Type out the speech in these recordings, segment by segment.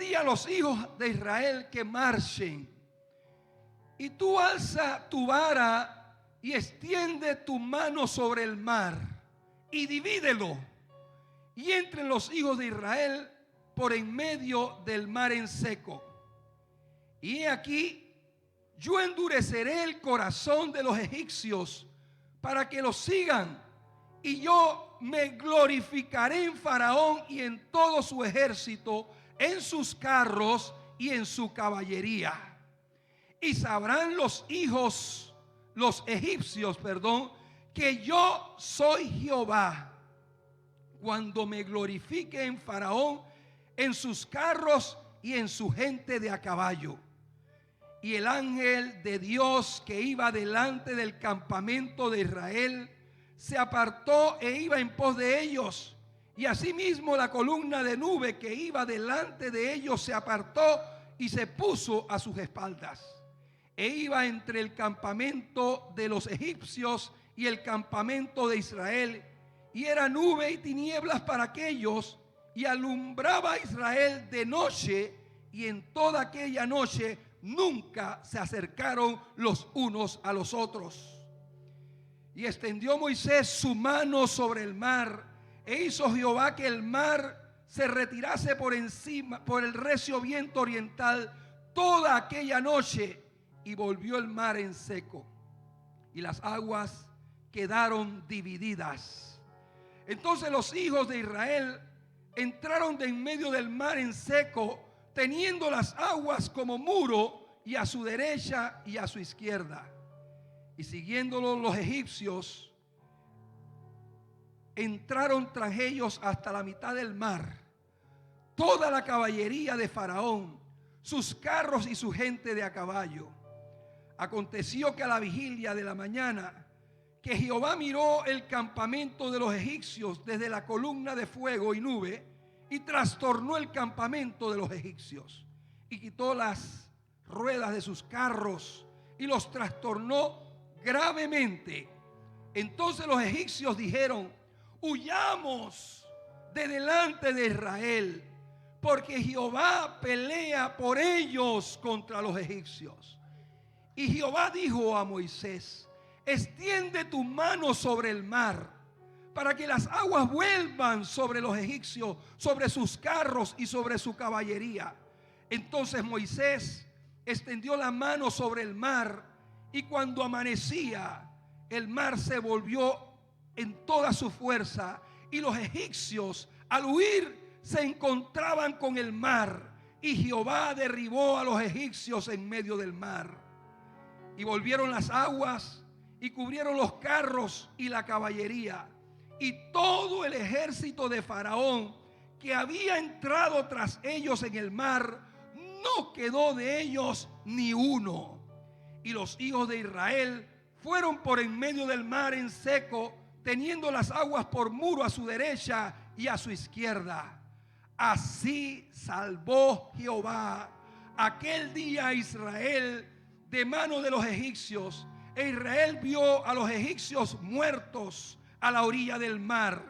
di a los hijos de Israel que marchen, y tú alza tu vara y extiende tu mano sobre el mar y divídelo, y entren los hijos de Israel por en medio del mar en seco. Y he aquí, yo endureceré el corazón de los egipcios para que los sigan, y yo me glorificaré en Faraón y en todo su ejército, en sus carros y en su caballería. Y sabrán los egipcios, que yo soy Jehová, cuando me glorifique en Faraón, en sus carros y en su gente de a caballo. Y el ángel de Dios que iba delante del campamento de Israel se apartó e iba en pos de ellos. Y asimismo la columna de nube que iba delante de ellos se apartó y se puso a sus espaldas. E iba entre el campamento de los egipcios y el campamento de Israel, y era nube y tinieblas para aquellos, y alumbraba a Israel de noche, y en toda aquella noche nunca se acercaron los unos a los otros. Y extendió Moisés su mano sobre el mar, e hizo Jehová que el mar se retirase por encima, por el recio viento oriental, toda aquella noche, y volvió el mar en seco, y las aguas quedaron divididas. Entonces los hijos de Israel entraron de en medio del mar en seco, teniendo las aguas como muro, y a su derecha y a su izquierda. Y siguiéndolos los egipcios, entraron tras ellos hasta la mitad del mar, toda la caballería de Faraón, sus carros y su gente de a caballo. Aconteció que a la vigilia de la mañana, que Jehová miró el campamento de los egipcios desde la columna de fuego y nube, y trastornó el campamento de los egipcios, y quitó las ruedas de sus carros, y los trastornó gravemente. Entonces los egipcios dijeron: huyamos de delante de Israel, porque Jehová pelea por ellos contra los egipcios. Y Jehová dijo a Moisés: extiende tu mano sobre el mar, para que las aguas vuelvan sobre los egipcios, sobre sus carros y sobre su caballería. Entonces Moisés extendió la mano sobre el mar, y cuando amanecía, el mar se volvió en toda su fuerza, y los egipcios al huir se encontraban con el mar, y Jehová derribó a los egipcios en medio del mar. Y volvieron las aguas y cubrieron los carros y la caballería, y todo el ejército de Faraón que había entrado tras ellos en el mar, no quedó de ellos ni uno. Y los hijos de Israel fueron por en medio del mar en seco, teniendo las aguas por muro a su derecha y a su izquierda. Así salvó Jehová aquel día a Israel de mano de los egipcios. E Israel vio a los egipcios muertos a la orilla del mar.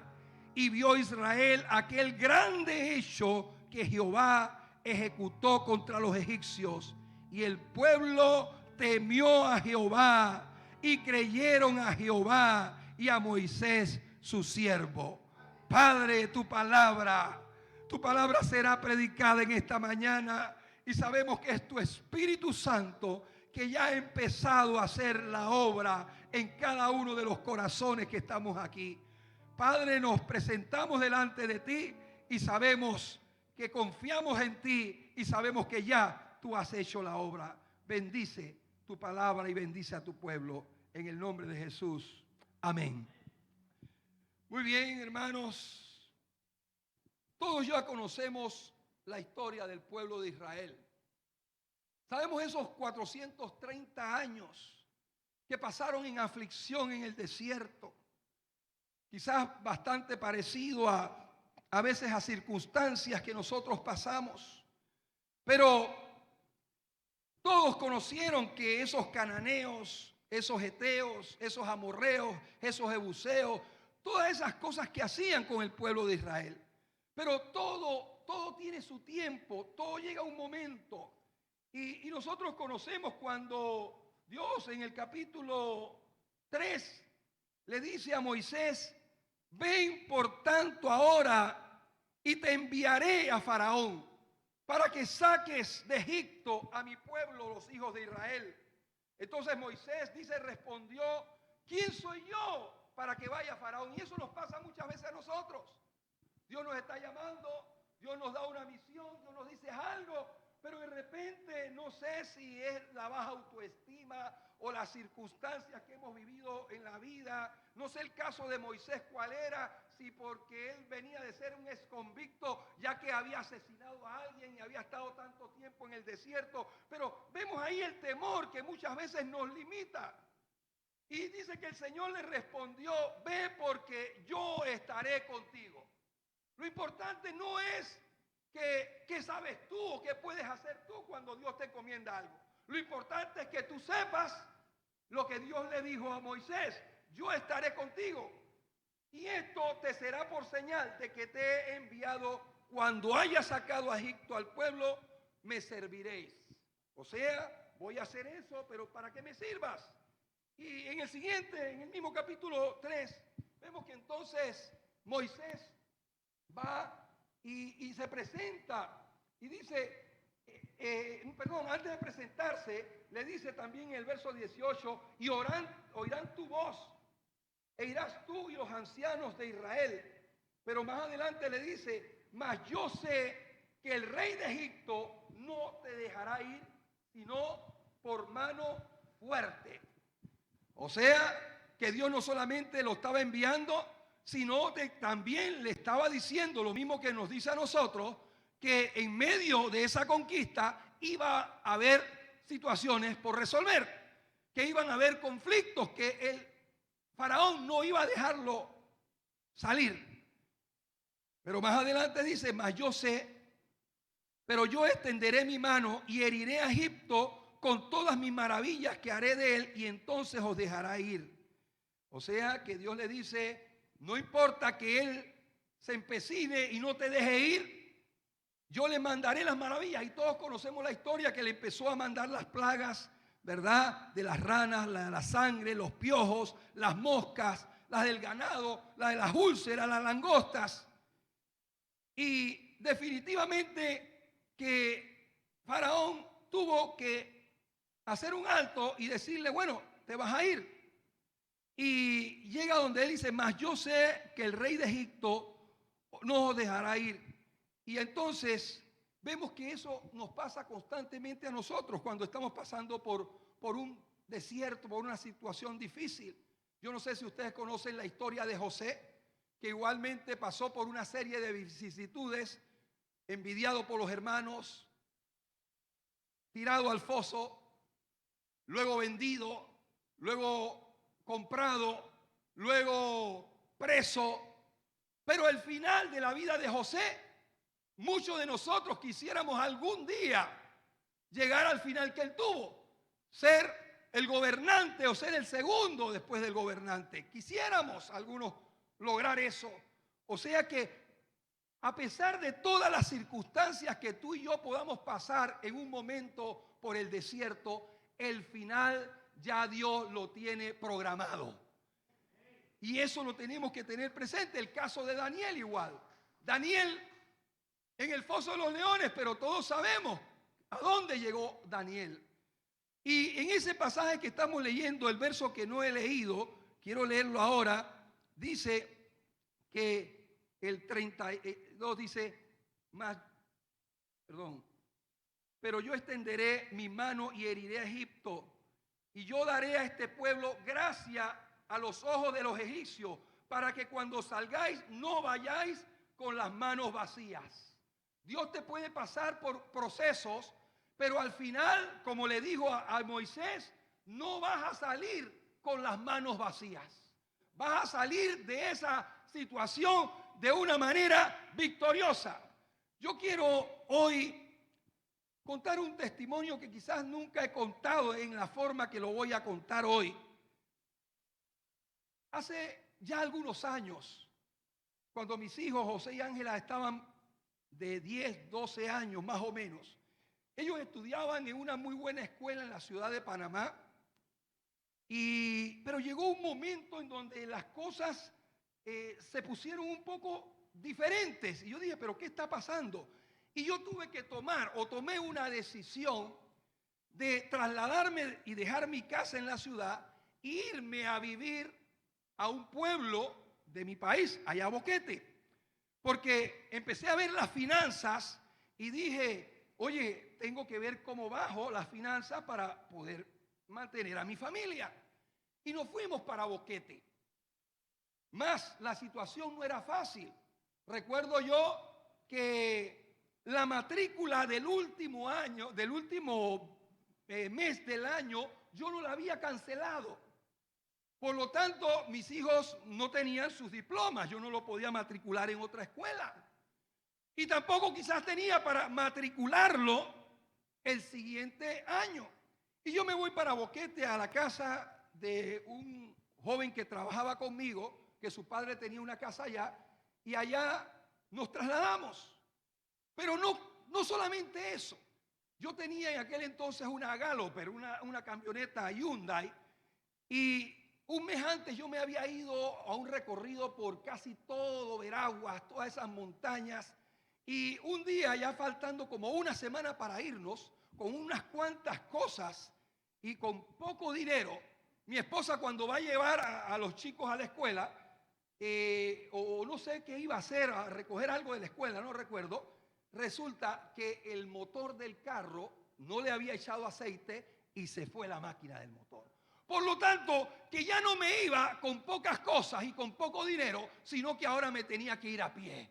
Y vio Israel aquel grande hecho que Jehová ejecutó contra los egipcios. Y el pueblo temió a Jehová, y creyeron a Jehová y a Moisés su siervo. Padre, tu palabra será predicada en esta mañana, y sabemos que es tu Espíritu Santo que ya ha empezado a hacer la obra en cada uno de los corazones que estamos aquí. Padre, nos presentamos delante de ti y sabemos que confiamos en ti, y sabemos que ya tú has hecho la obra. Bendice tu palabra y bendice a tu pueblo en el nombre de Jesús. Amén. Muy bien, hermanos. Todos ya conocemos la historia del pueblo de Israel. Sabemos esos 430 años que pasaron en aflicción en el desierto. Quizás bastante parecido a veces a circunstancias que nosotros pasamos. Pero todos conocieron que esos cananeos, esos heteos, esos amorreos, esos jebuseos, todas esas cosas que hacían con el pueblo de Israel. Pero todo todo tiene su tiempo, todo llega a un momento. Y nosotros conocemos cuando Dios en el capítulo 3 le dice a Moisés: ven por tanto ahora y te enviaré a Faraón para que saques de Egipto a mi pueblo, los hijos de Israel. Entonces Moisés respondió: ¿quién soy yo para que vaya a Faraón? Y eso nos pasa muchas veces a nosotros. Dios nos está llamando, Dios nos da una misión, Dios nos dice algo, pero de repente no sé si es la baja autoestima o las circunstancias que hemos vivido en la vida. No sé el caso de Moisés cuál era, si porque él venía de ser un exconvicto, ya que había asesinado a alguien y había estado tanto tiempo en el desierto. Pero vemos ahí el temor que muchas veces nos limita. Y dice que el Señor le respondió: ve porque yo estaré contigo. Lo importante no es qué sabes tú o qué puedes hacer tú cuando Dios te encomienda algo. Lo importante es que tú sepas lo que Dios le dijo a Moisés: yo estaré contigo. Y esto te será por señal de que te he enviado. Cuando haya sacado a Egipto al pueblo, me serviréis. O sea, voy a hacer eso, pero para que me sirvas. Y en el mismo capítulo 3, vemos que entonces Moisés va y se presenta y dice, antes de presentarse, le dice también en el verso 18: y oirán tu voz, e irás tú y los ancianos de Israel. Pero más adelante le dice: mas yo sé que el rey de Egipto no te dejará ir, sino por mano fuerte. O sea, que Dios no solamente lo estaba enviando, sino que también le estaba diciendo lo mismo que nos dice a nosotros, que en medio de esa conquista iba a haber situaciones por resolver, que iban a haber conflictos, que el faraón no iba a dejarlo salir. Pero más adelante dice: mas yo sé, pero yo extenderé mi mano y heriré a Egipto con todas mis maravillas que haré de él, y entonces os dejará ir. O sea que Dios le dice: no importa que él se empecine y no te deje ir, yo le mandaré las maravillas. Y todos conocemos la historia, que le empezó a mandar las plagas, ¿verdad? De las ranas, la sangre, los piojos, las moscas, las del ganado, la de las úlceras, las langostas. Y definitivamente que Faraón tuvo que hacer un alto y decirle: bueno, te vas a ir. Y llega donde él dice: mas yo sé que el rey de Egipto no os dejará ir. Y entonces vemos que eso nos pasa constantemente a nosotros cuando estamos pasando por un desierto, por una situación difícil. Yo no sé si ustedes conocen la historia de José, que igualmente pasó por una serie de vicisitudes, envidiado por los hermanos, tirado al foso, luego vendido, luego comprado, luego preso. Pero el final de la vida de José, muchos de nosotros quisiéramos algún día llegar al final que él tuvo, ser el gobernante o ser el segundo después del gobernante. Quisiéramos algunos lograr eso. O sea que a pesar de todas las circunstancias que tú y yo podamos pasar en un momento por el desierto, el final ya Dios lo tiene programado. Y eso lo tenemos que tener presente. El caso de Daniel igual. Daniel en el foso de los leones, pero todos sabemos a dónde llegó Daniel. Y en ese pasaje que estamos leyendo, el verso que no he leído, quiero leerlo ahora, dice que el 32 dice: pero yo extenderé mi mano y heriré a Egipto, y yo daré a este pueblo gracia a los ojos de los egipcios, para que cuando salgáis no vayáis con las manos vacías. Dios te puede pasar por procesos, pero al final, como le dijo a Moisés, no vas a salir con las manos vacías. Vas a salir de esa situación de una manera victoriosa. Yo quiero hoy contar un testimonio que quizás nunca he contado en la forma que lo voy a contar hoy. Hace ya algunos años, cuando mis hijos José y Ángela estaban de 10, 12 años más o menos. Ellos estudiaban en una muy buena escuela en la ciudad de Panamá, pero llegó un momento en donde las cosas se pusieron un poco diferentes. Y yo dije, ¿pero qué está pasando? Y yo tuve que tomé una decisión de trasladarme y dejar mi casa en la ciudad e irme a vivir a un pueblo de mi país, allá a Boquete. Porque empecé a ver las finanzas y dije, oye, tengo que ver cómo bajo las finanzas para poder mantener a mi familia. Y nos fuimos para Boquete. Más la situación no era fácil. Recuerdo yo que la matrícula del último año, del último mes del año, yo no la había cancelado. Por lo tanto, mis hijos no tenían sus diplomas. Yo no lo podía matricular en otra escuela. Y tampoco quizás tenía para matricularlo el siguiente año. Y yo me voy para Boquete a la casa de un joven que trabajaba conmigo, que su padre tenía una casa allá, y allá nos trasladamos. Pero no solamente eso. Yo tenía en aquel entonces una Galloper, una camioneta Hyundai, y un mes antes yo me había ido a un recorrido por casi todo Veraguas, todas esas montañas, y un día, ya faltando como una semana para irnos, con unas cuantas cosas y con poco dinero, mi esposa, cuando va a llevar a los chicos a la escuela, o no sé qué iba a hacer, a recoger algo de la escuela, no recuerdo, resulta que el motor del carro no le había echado aceite y se fue la máquina del motor. Por lo tanto, que ya no me iba con pocas cosas y con poco dinero, sino que ahora me tenía que ir a pie.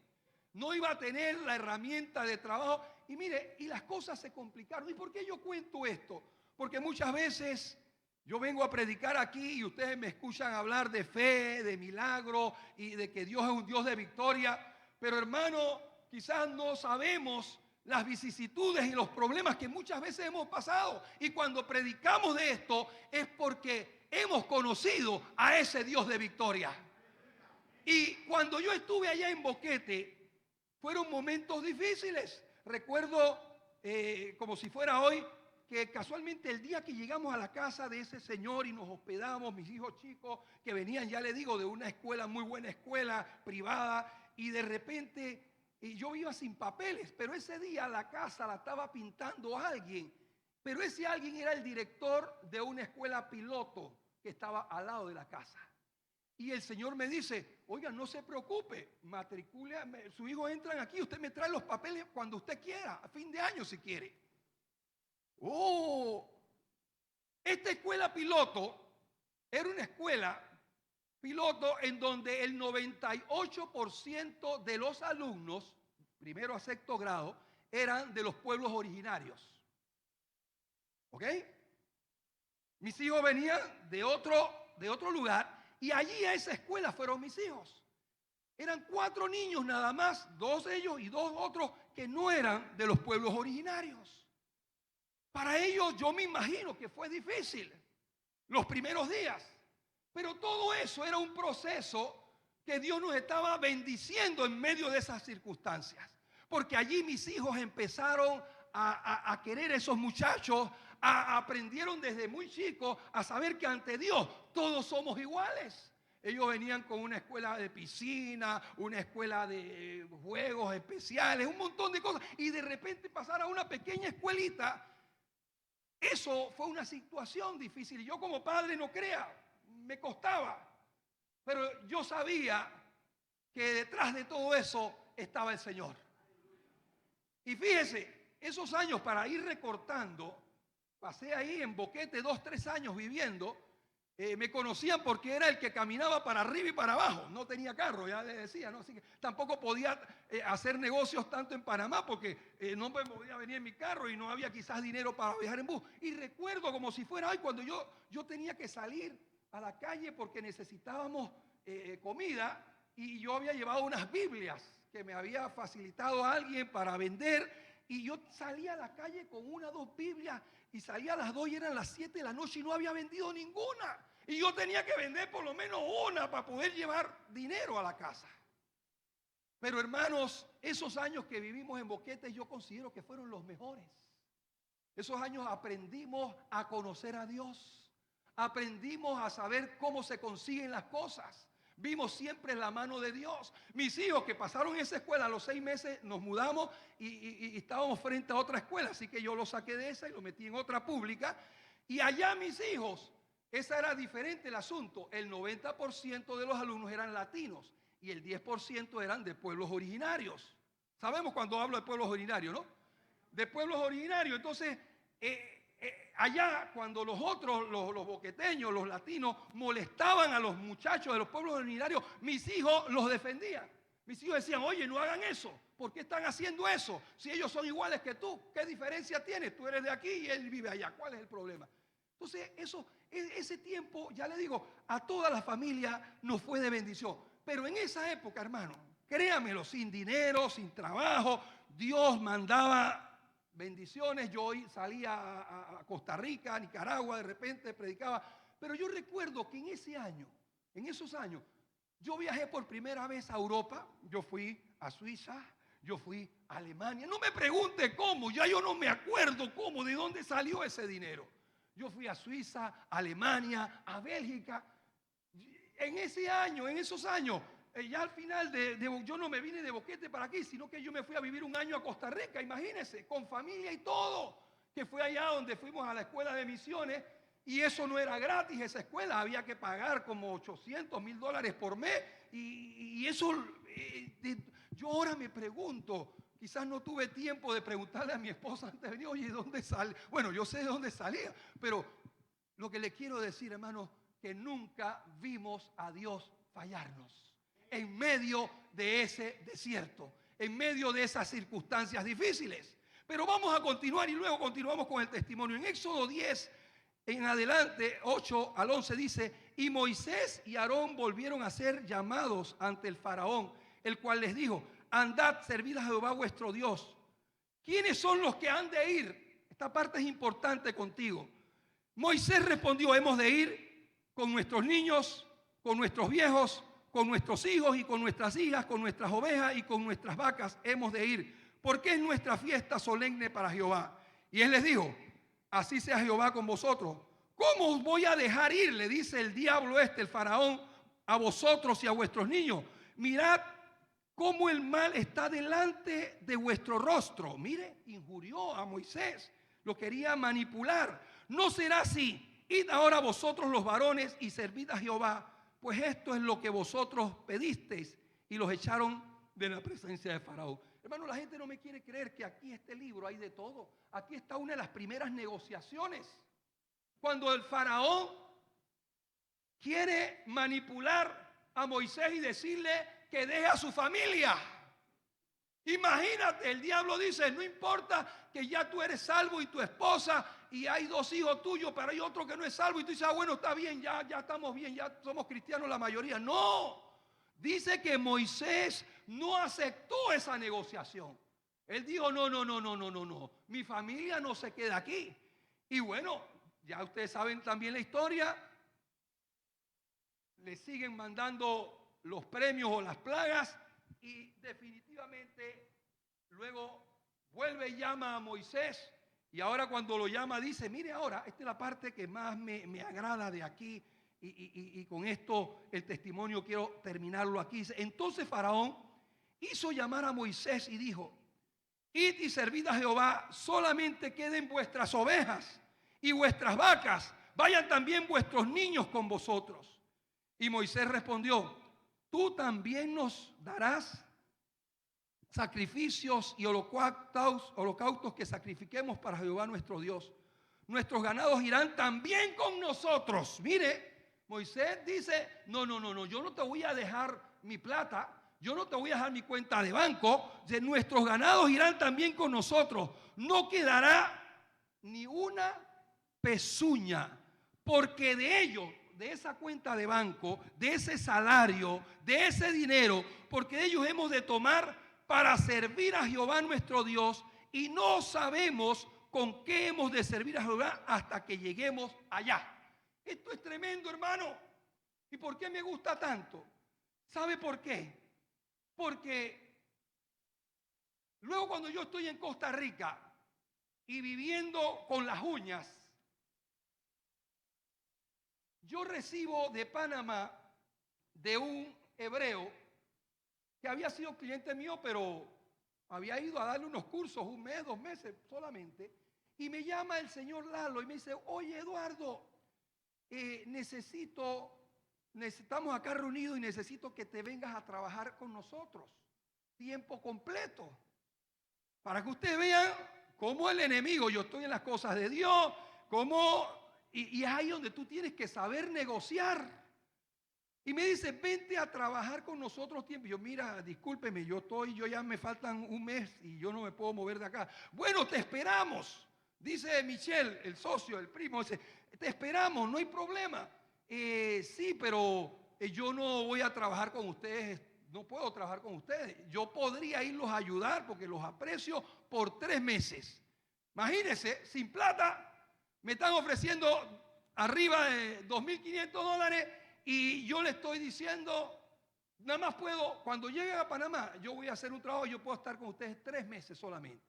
No iba a tener la herramienta de trabajo. Y mire, y las cosas se complicaron. ¿Y por qué yo cuento esto? Porque muchas veces yo vengo a predicar aquí y ustedes me escuchan hablar de fe, de milagro y de que Dios es un Dios de victoria. Pero hermano, quizás no sabemos las vicisitudes y los problemas que muchas veces hemos pasado. Y cuando predicamos de esto es porque hemos conocido a ese Dios de victoria. Y cuando yo estuve allá en Boquete, fueron momentos difíciles. Recuerdo como si fuera hoy, que casualmente el día que llegamos a la casa de ese señor y nos hospedamos, mis hijos chicos que venían, ya le digo, de una escuela, muy buena escuela privada, y de repente yo iba sin papeles, pero ese día la casa la estaba pintando alguien, pero ese alguien era el director de una escuela piloto que estaba al lado de la casa. Y el Señor me dice, oiga, no se preocupe, matricule, sus hijos entran aquí, usted me trae los papeles cuando usted quiera, a fin de año si quiere. Oh, esta escuela piloto era una escuela piloto en donde el 98% de los alumnos, primero a sexto grado, eran de los pueblos originarios. ¿Ok? Mis hijos venían de otro lugar y allí a esa escuela fueron mis hijos. Eran 4 niños nada más, 2 de ellos y 2 otros que no eran de los pueblos originarios. Para ellos yo me imagino que fue difícil los primeros días, pero todo eso era un proceso que Dios nos estaba bendiciendo en medio de esas circunstancias, porque allí mis hijos empezaron a querer a esos muchachos, aprendieron desde muy chicos a saber que ante Dios todos somos iguales. Ellos venían con una escuela de piscina, una escuela de juegos especiales, un montón de cosas, y de repente pasar a una pequeña escuelita. Eso fue una situación difícil. Yo como padre, no crea, me costaba. Pero yo sabía que detrás de todo eso estaba el Señor. Y fíjese, esos años para ir recortando, pasé ahí en Boquete 2, 3 años viviendo. Me conocían porque era el que caminaba para arriba y para abajo. No tenía carro, ya les decía, ¿no? Así que tampoco podía hacer negocios tanto en Panamá porque no me podía venir en mi carro y no había quizás dinero para viajar en bus. Y recuerdo como si fuera hoy cuando yo tenía que salir a la calle porque necesitábamos comida y yo había llevado unas Biblias que me había facilitado alguien para vender. Y yo salía a la calle con 1 o 2 Biblias y salía a las 2 y eran las 7 de la noche y no había vendido ninguna. Y yo tenía que vender por lo menos una para poder llevar dinero a la casa. Pero hermanos, esos años que vivimos en Boquete yo considero que fueron los mejores. Esos años aprendimos a conocer a Dios. Aprendimos a saber cómo se consiguen las cosas. Vimos siempre la mano de Dios. Mis hijos que pasaron esa escuela a los 6 meses, nos mudamos y estábamos frente a otra escuela. Así que yo lo saqué de esa y lo metí en otra pública. Y allá mis hijos, esa era diferente el asunto. El 90% de los alumnos eran latinos y el 10% eran de pueblos originarios. Sabemos cuando hablo de pueblos originarios, ¿no? De pueblos originarios. Entonces, allá cuando los otros, los boqueteños, los latinos, molestaban a los muchachos de los pueblos originarios, mis hijos los defendían. Mis hijos decían, oye, no hagan eso. ¿Por qué están haciendo eso? Si ellos son iguales que tú, ¿qué diferencia tienes? Tú eres de aquí y él vive allá. ¿Cuál es el problema? Entonces, ese tiempo, ya le digo, a toda la familia nos fue de bendición. Pero en esa época, hermano, créamelo, sin dinero, sin trabajo, Dios mandaba bendiciones. Yo salía a Costa Rica, a Nicaragua, de repente predicaba. Pero yo recuerdo que en esos años, yo viajé por primera vez a Europa. Yo fui a Suiza, yo fui a Alemania. No me pregunte cómo, ya yo no me acuerdo cómo, de dónde salió ese dinero. Yo fui a Suiza, a Alemania, a Bélgica. En esos años, ya al final yo no me vine de Boquete para aquí, sino que yo me fui a vivir un año a Costa Rica, imagínense, con familia y todo, que fue allá donde fuimos a la escuela de misiones, y eso no era gratis, esa escuela, había que pagar como $800,000 por mes, y eso, yo ahora me pregunto, quizás no tuve tiempo de preguntarle a mi esposa antes de venir, oye, ¿dónde sale? Bueno, yo sé de dónde salía, pero lo que le quiero decir, hermanos, que nunca vimos a Dios fallarnos en medio de ese desierto, en medio de esas circunstancias difíciles. Pero vamos a continuar y luego continuamos con el testimonio. En Éxodo 10, en adelante, 8 al 11 dice, y Moisés y Aarón volvieron a ser llamados ante el faraón, el cual les dijo, andad, servid a Jehová vuestro Dios. ¿Quiénes son los que han de ir? Esta parte es importante contigo. Moisés respondió, hemos de ir con nuestros niños, con nuestros viejos, con nuestros hijos y con nuestras hijas, con nuestras ovejas y con nuestras vacas hemos de ir, porque es nuestra fiesta solemne para Jehová. Y él les dijo, así sea Jehová con vosotros. ¿Cómo os voy a dejar ir? Le dice el diablo el faraón, a vosotros y a vuestros niños. Mirad cómo el mal está delante de vuestro rostro. Mire, injurió a Moisés, lo quería manipular. No será así. Id ahora vosotros los varones y servid a Jehová, pues esto es lo que vosotros pedisteis. Y los echaron de la presencia de Faraón. Hermano, la gente no me quiere creer que aquí este libro hay de todo. Aquí está una de las primeras negociaciones. Cuando el Faraón quiere manipular a Moisés y decirle que deje a su familia. Imagínate, el diablo dice, no importa que ya tú eres salvo y tu esposa y hay 2 hijos tuyos, pero hay otro que no es salvo y tú dices, bueno, está bien, ya estamos bien, ya somos cristianos la mayoría. No, dice que Moisés no aceptó esa negociación. Él dijo, no, mi familia no se queda aquí. Y bueno, ya ustedes saben también la historia, le siguen mandando los premios o las plagas. Y definitivamente luego vuelve y llama a Moisés. Y ahora cuando lo llama dice, mire ahora, esta es la parte que más me agrada de aquí. Y con esto el testimonio quiero terminarlo aquí. Entonces Faraón hizo llamar a Moisés y dijo, id y servid a Jehová, solamente queden vuestras ovejas y vuestras vacas. Vayan también vuestros niños con vosotros. Y Moisés respondió, tú también nos darás sacrificios y holocaustos que sacrifiquemos para Jehová nuestro Dios. Nuestros ganados irán también con nosotros. Mire, Moisés dice, no, yo no te voy a dejar mi plata, yo no te voy a dejar mi cuenta de banco, nuestros ganados irán también con nosotros. No quedará ni una pezuña, porque de ellos, de esa cuenta de banco, de ese salario, de ese dinero, porque de ellos hemos de tomar para servir a Jehová nuestro Dios, y no sabemos con qué hemos de servir a Jehová hasta que lleguemos allá. Esto es tremendo, hermano. ¿Y por qué me gusta tanto? ¿Sabe por qué? Porque Luego cuando yo estoy en Costa Rica y viviendo con las uñas, yo recibo de Panamá de un hebreo que había sido cliente mío, pero había ido a darle unos cursos, un mes, 2 meses solamente, y me llama el señor Lalo y me dice, oye Eduardo, estamos acá reunidos y necesito que te vengas a trabajar con nosotros, tiempo completo, para que ustedes vean cómo el enemigo, yo estoy en las cosas de Dios, y es ahí donde tú tienes que saber negociar. Y me dice, vente a trabajar con nosotros tiempo. Y yo, mira, discúlpeme, yo ya me faltan un mes y yo no me puedo mover de acá. Bueno, te esperamos. Dice Michelle, el socio, el primo, dice, te esperamos, no hay problema. Sí, pero yo no voy a trabajar con ustedes, no puedo trabajar con ustedes. Yo podría irlos a ayudar porque los aprecio por 3 meses. Imagínense, sin plata, me están ofreciendo arriba de $2,500 y yo le estoy diciendo, nada más puedo, cuando llegue a Panamá, yo voy a hacer un trabajo, yo puedo estar con ustedes 3 meses solamente.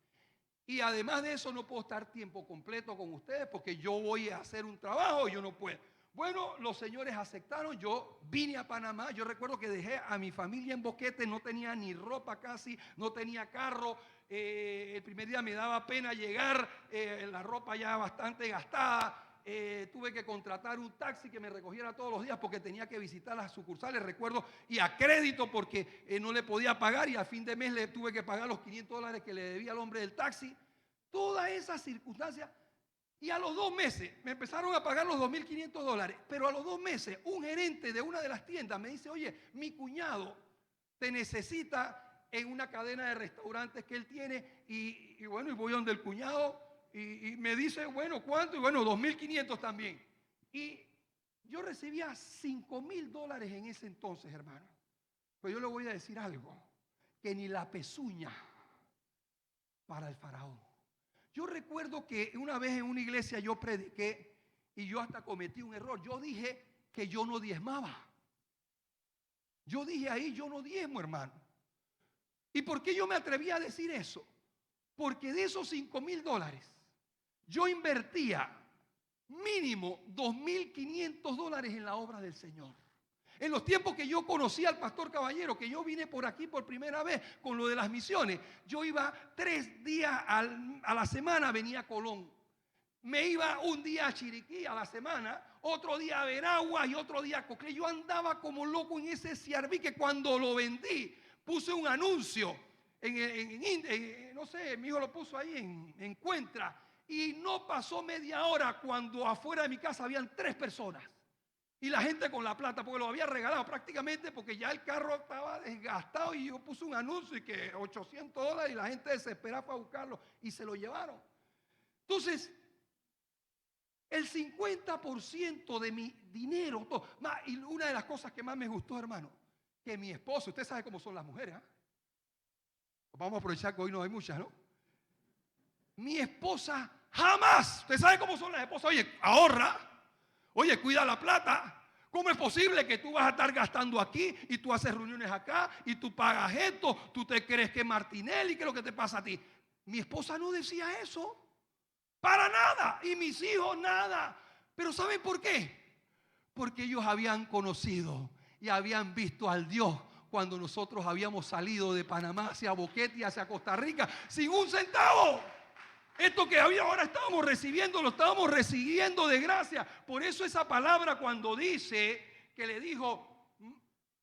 Y además de eso no puedo estar tiempo completo con ustedes porque yo voy a hacer un trabajo y yo no puedo. Bueno, los señores aceptaron, yo vine a Panamá, yo recuerdo que dejé a mi familia en Boquete, no tenía ni ropa casi, no tenía carro, el primer día me daba pena llegar, la ropa ya bastante gastada. Tuve que contratar un taxi que me recogiera todos los días porque tenía que visitar las sucursales, recuerdo, y a crédito porque no le podía pagar y a fin de mes le tuve que pagar los $500 que le debía al hombre del taxi. Todas esas circunstancias. Y a los 2 meses me empezaron a pagar los $2,500, pero a los 2 meses un gerente de una de las tiendas me dice, oye, mi cuñado te necesita en una cadena de restaurantes que él tiene y bueno, y voy donde el cuñado. Y me dice, bueno, ¿cuánto? Y bueno, 2,500 también. Y yo recibía $5,000 en ese entonces, hermano. Pero yo le voy a decir algo, que ni la pezuña para el faraón. Yo recuerdo que una vez en una iglesia yo prediqué y yo hasta cometí un error. Yo dije que yo no diezmaba. Yo dije ahí, yo no diezmo, hermano. ¿Y por qué yo me atreví a decir eso? Porque de esos $5,000 yo invertía mínimo $2,500 en la obra del Señor. En los tiempos que yo conocí al pastor Caballero, que yo vine por aquí por primera vez con lo de las misiones, yo iba 3 días a la semana, venía a Colón. Me iba un día a Chiriquí a la semana, otro día a Veragua y otro día a Coclé. Yo andaba como loco en ese CRV que cuando lo vendí puse un anuncio no sé, mi hijo lo puso ahí en Encuentra. Y no pasó media hora cuando afuera de mi casa habían 3 personas. Y la gente con la plata, porque lo había regalado prácticamente, porque ya el carro estaba desgastado y yo puse un anuncio y que $800 y la gente desesperada para buscarlo y se lo llevaron. Entonces, el 50% de mi dinero, y una de las cosas que más me gustó, hermano, que mi esposo, usted sabe cómo son las mujeres, ¿eh? Vamos a aprovechar que hoy no hay muchas, ¿no? Mi esposa jamás, usted sabe cómo son las esposas, oye, ahorra, oye, cuida la plata. ¿Cómo es posible que tú vas a estar gastando aquí y tú haces reuniones acá y tú pagas esto? ¿Tú te crees que Martinelli? ¿Qué es lo que te pasa a ti? Mi esposa no decía eso, para nada, y mis hijos nada. Pero ¿saben por qué? Porque ellos habían conocido y habían visto al Dios cuando nosotros habíamos salido de Panamá hacia Boquete y hacia Costa Rica sin un centavo. Esto que ahora estábamos recibiendo, lo estábamos recibiendo de gracia. Por eso esa palabra cuando dice que le dijo,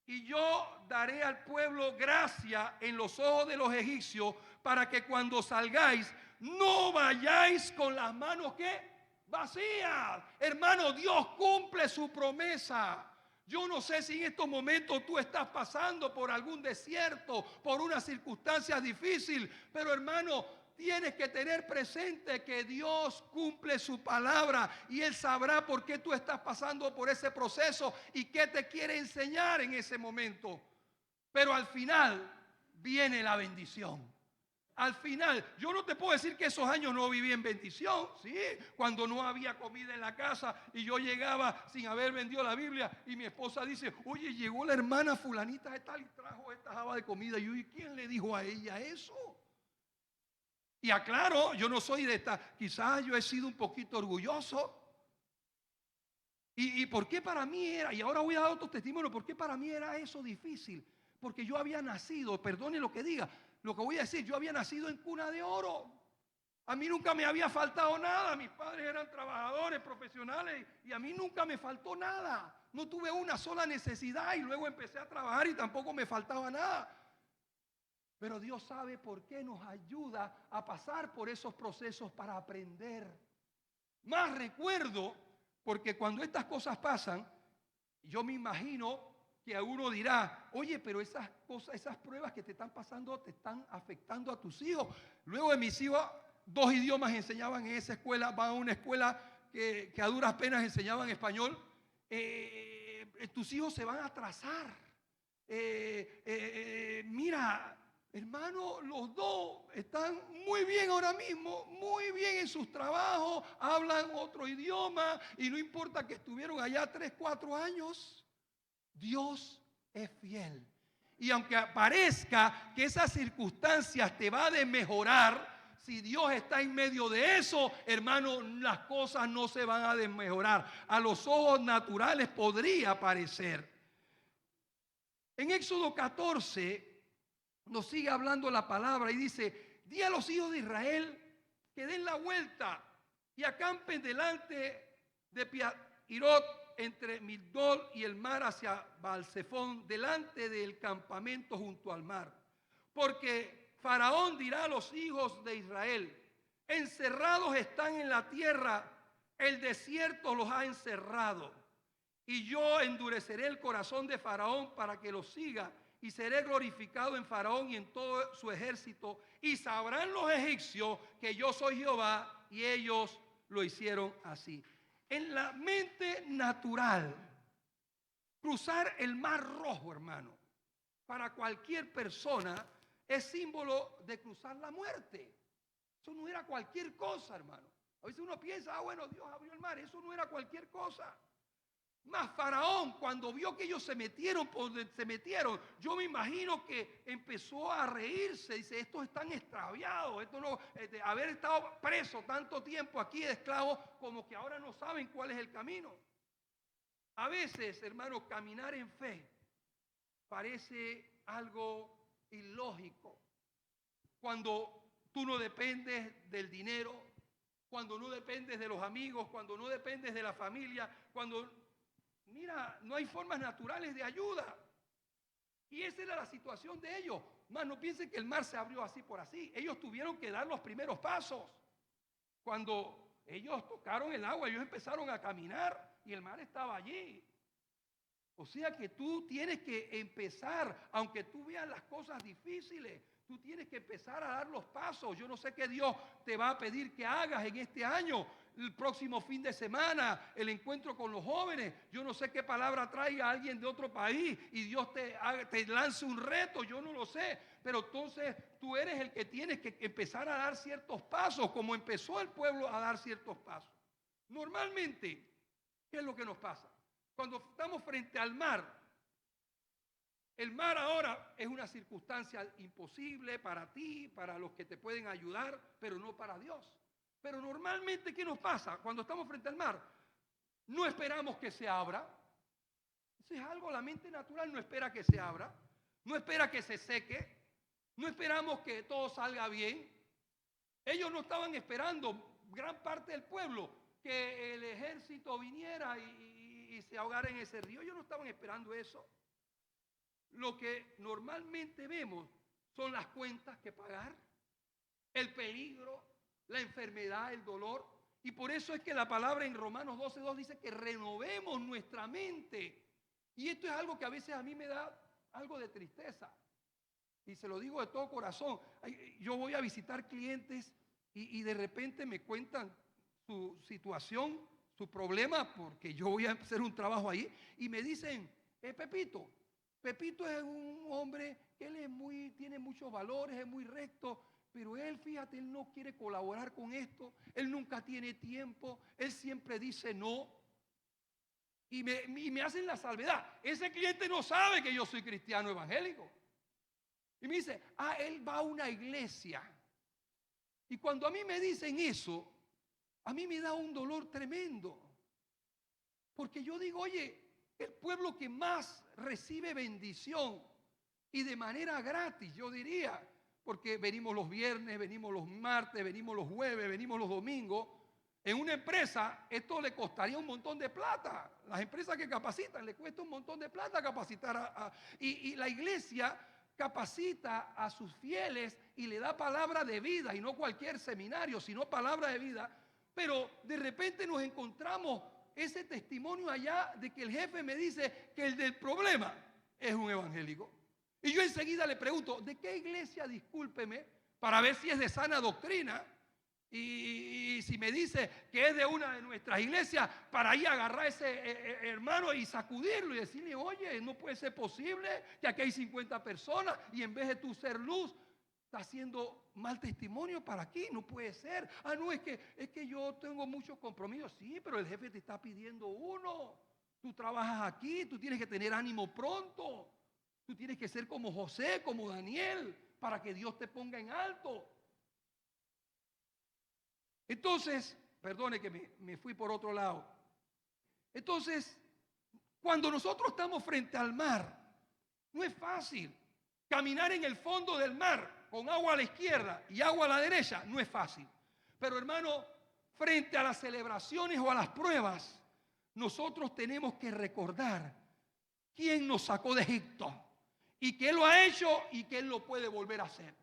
y yo daré al pueblo gracia en los ojos de los egipcios para que cuando salgáis no vayáis con las manos ¿qué? Vacías. Hermano, Dios cumple su promesa. Yo no sé si en estos momentos tú estás pasando por algún desierto, por una circunstancia difícil, pero hermano, tienes que tener presente que Dios cumple su palabra y Él sabrá por qué tú estás pasando por ese proceso y qué te quiere enseñar en ese momento. Pero al final viene la bendición. Al final, yo no te puedo decir que esos años no viví en bendición, ¿sí? Cuando no había comida en la casa y yo llegaba sin haber vendido la Biblia y mi esposa dice, oye, llegó la hermana fulanita de tal y trajo esta jaba de comida. Y yo, ¿y quién le dijo a ella eso? Y aclaro, yo no soy de esta, quizás yo he sido un poquito orgulloso. ¿Y por qué para mí era? Y ahora voy a dar otro testimonio. ¿Por qué para mí era eso difícil? Porque yo había nacido, perdone lo que diga, lo que voy a decir, yo había nacido en cuna de oro. A mí nunca me había faltado nada. Mis padres eran trabajadores profesionales y a mí nunca me faltó nada. No tuve una sola necesidad y luego empecé a trabajar y tampoco me faltaba nada. Pero Dios sabe por qué nos ayuda a pasar por esos procesos para aprender. Más recuerdo, porque cuando estas cosas pasan, yo me imagino que a uno dirá, oye, pero esas cosas, esas pruebas que te están pasando te están afectando a tus hijos. Luego de mis hijos, 2 idiomas enseñaban en esa escuela, van a una escuela que a duras penas enseñaban español. Tus hijos se van a atrasar. Mira, hermano, los dos están muy bien ahora mismo, muy bien en sus trabajos, hablan otro idioma y no importa que estuvieron allá 3, 4 años, Dios es fiel. Y aunque parezca que esas circunstancias te van a desmejorar, si Dios está en medio de eso, hermano, las cosas no se van a desmejorar. A los ojos naturales podría parecer. En Éxodo 14 nos sigue hablando la palabra y dice, di a los hijos de Israel que den la vuelta y acampen delante de Piahirot entre Migdol y el mar hacia Baal-Zephón, delante del campamento junto al mar. Porque Faraón dirá a los hijos de Israel, encerrados están en la tierra, el desierto los ha encerrado. Y yo endureceré el corazón de Faraón para que los siga, y seré glorificado en Faraón y en todo su ejército, y sabrán los egipcios que yo soy Jehová, y ellos lo hicieron así. En la mente natural, cruzar el mar Rojo, hermano, para cualquier persona es símbolo de cruzar la muerte. Eso no era cualquier cosa, hermano. A veces uno piensa, bueno, Dios abrió el mar, eso no era cualquier cosa. Más Faraón, cuando vio que ellos se metieron por donde se metieron, yo me imagino que empezó a reírse. Dice, estos están extraviados, esto no, haber estado preso tanto tiempo aquí de esclavos, como que ahora no saben cuál es el camino. A veces, hermanos, caminar en fe parece algo ilógico. Cuando tú no dependes del dinero, cuando no dependes de los amigos, cuando no dependes de la familia, cuando... Mira, no hay formas naturales de ayuda. Y esa era la situación de ellos. Más no piensen que el mar se abrió así por así. Ellos tuvieron que dar los primeros pasos. Cuando ellos tocaron el agua, ellos empezaron a caminar y el mar estaba allí. O sea que tú tienes que empezar, aunque tú veas las cosas difíciles, tú tienes que empezar a dar los pasos. Yo no sé qué Dios te va a pedir que hagas en este año, el próximo fin de semana, el encuentro con los jóvenes. Yo no sé qué palabra traiga a alguien de otro país y Dios te lance un reto, yo no lo sé. Pero entonces tú eres el que tienes que empezar a dar ciertos pasos, como empezó el pueblo a dar ciertos pasos. Normalmente, ¿qué es lo que nos pasa? Cuando estamos frente al mar, el mar ahora es una circunstancia imposible para ti, para los que te pueden ayudar, pero no para Dios. Pero normalmente, ¿qué nos pasa? Cuando estamos frente al mar, no esperamos que se abra. Eso es algo, la mente natural no espera que se abra, no espera que se seque, no esperamos que todo salga bien. Ellos no estaban esperando, gran parte del pueblo, que el ejército viniera y se ahogara en ese río. Ellos no estaban esperando eso. Lo que normalmente vemos son las cuentas que pagar, el peligro, la enfermedad, el dolor. Y por eso es que la palabra en Romanos 12:2 dice que renovemos nuestra mente. Y esto es algo que a veces a mí me da algo de tristeza. Y se lo digo de todo corazón. Yo voy a visitar clientes y de repente me cuentan su situación, su problema, porque yo voy a hacer un trabajo ahí. Y me dicen, Pepito es un hombre que tiene muchos valores, es muy recto, pero él, fíjate, él no quiere colaborar con esto, él nunca tiene tiempo, él siempre dice no. Y me hacen la salvedad. Ese cliente no sabe que yo soy cristiano evangélico. Y me dice, él va a una iglesia. Y cuando a mí me dicen eso, a mí me da un dolor tremendo. Porque yo digo, oye, el pueblo que más recibe bendición y de manera gratis, yo diría, porque venimos los viernes, venimos los martes, venimos los jueves, venimos los domingos. En una empresa esto le costaría un montón de plata. Las empresas que capacitan le cuesta un montón de plata capacitar y la iglesia capacita a sus fieles y le da palabra de vida, y no cualquier seminario, sino palabra de vida. Pero de repente nos encontramos ese testimonio allá de que el jefe me dice que el del problema es un evangélico. Y yo enseguida le pregunto, ¿de qué iglesia? Discúlpeme, para ver si es de sana doctrina. Y si me dice que es de una de nuestras iglesias, para ahí agarrar a ese hermano y sacudirlo y decirle, oye, no puede ser posible que aquí hay 50 personas y en vez de tú ser luz, está haciendo mal testimonio para aquí, no puede ser. Ah, no, es que yo tengo muchos compromisos. Sí, pero el jefe te está pidiendo uno. Tú trabajas aquí, tú tienes que tener ánimo pronto. Tú tienes que ser como José, como Daniel, para que Dios te ponga en alto. Entonces, perdone que me fui por otro lado. Entonces, cuando nosotros estamos frente al mar, no es fácil. Caminar en el fondo del mar con agua a la izquierda y agua a la derecha no es fácil. Pero hermano, frente a las celebraciones o a las pruebas, nosotros tenemos que recordar quién nos sacó de Egipto y que Él lo ha hecho y que Él lo puede volver a hacer.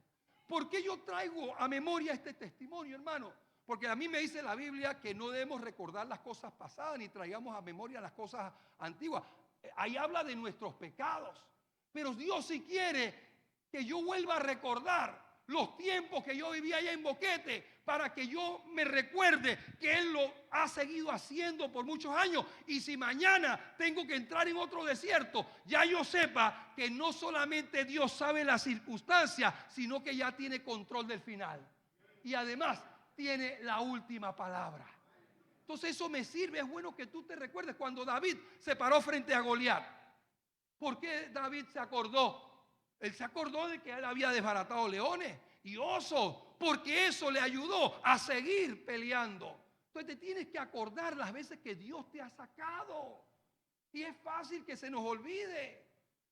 ¿Por qué yo traigo a memoria este testimonio, hermano? Porque a mí me dice la Biblia que no debemos recordar las cosas pasadas ni traigamos a memoria las cosas antiguas. Ahí habla de nuestros pecados. Pero Dios sí quiere que yo vuelva a recordar los tiempos que yo vivía allá en Boquete, para que yo me recuerde que Él lo ha seguido haciendo por muchos años. Y si mañana tengo que entrar en otro desierto, ya yo sepa que no solamente Dios sabe las circunstancias, sino que ya tiene control del final. Y además tiene la última palabra. Entonces eso me sirve, es bueno que tú te recuerdes cuando David se paró frente a Goliat. ¿Por qué David se acordó? Él se acordó de que él había desbaratado leones y osos, porque eso le ayudó a seguir peleando. Entonces te tienes que acordar las veces que Dios te ha sacado. Y es fácil que se nos olvide.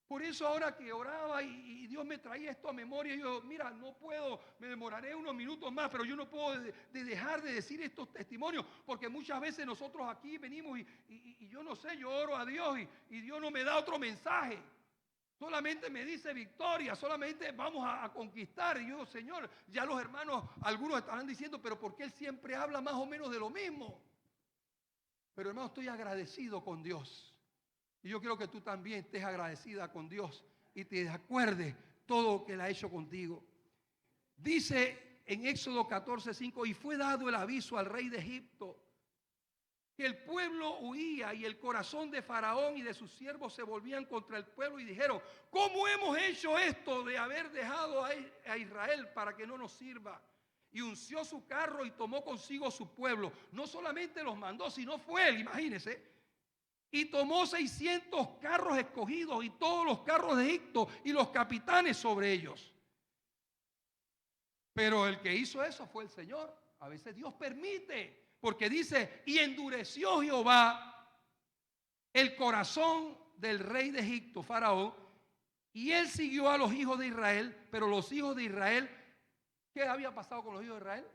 Por eso ahora que oraba y Dios me traía esto a memoria, yo, mira, no puedo, me demoraré unos minutos más, pero yo no puedo dejar de decir estos testimonios, porque muchas veces nosotros aquí venimos y yo no sé, yo oro a Dios y Dios no me da otro mensaje. Solamente me dice victoria, solamente vamos a conquistar. Y yo, Señor, ya los hermanos, algunos estarán diciendo, pero ¿por qué Él siempre habla más o menos de lo mismo? Pero hermano, estoy agradecido con Dios. Y yo quiero que tú también estés agradecida con Dios y te acuerdes todo lo que Él ha hecho contigo. Dice en Éxodo 14:5, y fue dado el aviso al rey de Egipto que el pueblo huía y el corazón de Faraón y de sus siervos se volvían contra el pueblo y dijeron, ¿cómo hemos hecho esto de haber dejado a Israel para que no nos sirva? Y unció su carro y tomó consigo su pueblo. No solamente los mandó, sino fue él, imagínense. Y tomó 600 carros escogidos y todos los carros de Egipto y los capitanes sobre ellos. Pero el que hizo eso fue el Señor. A veces Dios permite, porque dice, y endureció Jehová el corazón del rey de Egipto, Faraón, y él siguió a los hijos de Israel. Pero los hijos de Israel, ¿qué había pasado con los hijos de Israel?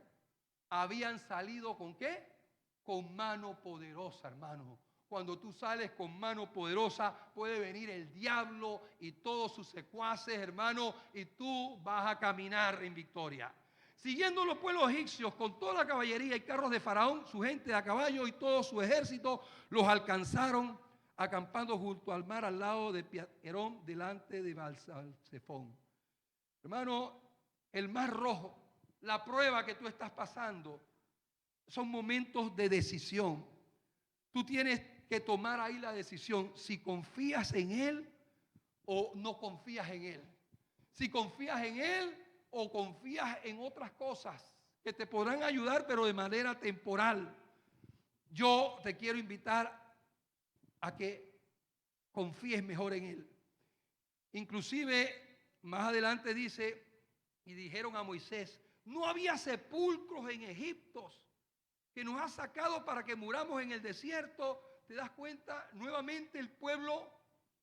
Habían salido ¿con qué? Con mano poderosa, hermano. Cuando tú sales con mano poderosa, puede venir el diablo y todos sus secuaces, hermano, y tú vas a caminar en victoria. Siguiendo los pueblos egipcios con toda la caballería y carros de Faraón, su gente a caballo y todo su ejército, los alcanzaron acampando junto al mar al lado de Piaterón, delante de Baal-Zephón. Hermano, el mar rojo, la prueba que tú estás pasando, son momentos de decisión. Tú tienes que tomar ahí la decisión si confías en Él o no confías en Él. Si confías en Él o confías en otras cosas que te podrán ayudar, pero de manera temporal. Yo te quiero invitar a que confíes mejor en Él. Inclusive, más adelante dice, y dijeron a Moisés, No había sepulcros en Egipto, que nos ha sacado para que muramos en el desierto. ¿Te das cuenta? Nuevamente el pueblo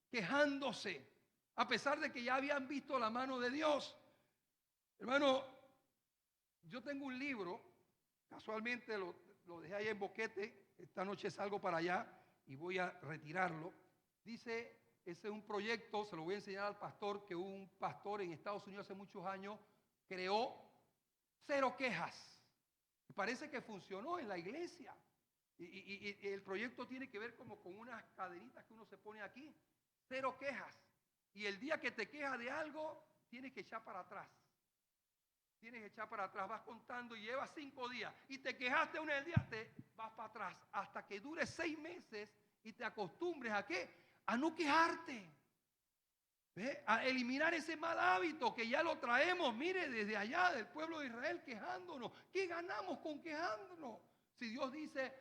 quejándose, a pesar de que ya habían visto la mano de Dios. Hermano, yo tengo un libro, casualmente lo dejé ahí en Boquete. Esta noche salgo para allá y voy a retirarlo. Dice, ese es un proyecto, se lo voy a enseñar al pastor, que un pastor en Estados Unidos hace muchos años creó 0 quejas. Y parece que funcionó en la iglesia. Y el proyecto tiene que ver como con unas cadenitas que uno se pone aquí. 0 quejas. Y el día que te quejas de algo, tienes que echar para atrás. Tienes que echar para atrás, vas contando y llevas 5 días. Y te quejaste una del día, te vas para atrás. Hasta que dure 6 meses y te acostumbres ¿a qué? A no quejarte. ¿Ve? A eliminar ese mal hábito que ya lo traemos, mire, desde allá del pueblo de Israel quejándonos. ¿Qué ganamos con quejándonos? Si Dios dice,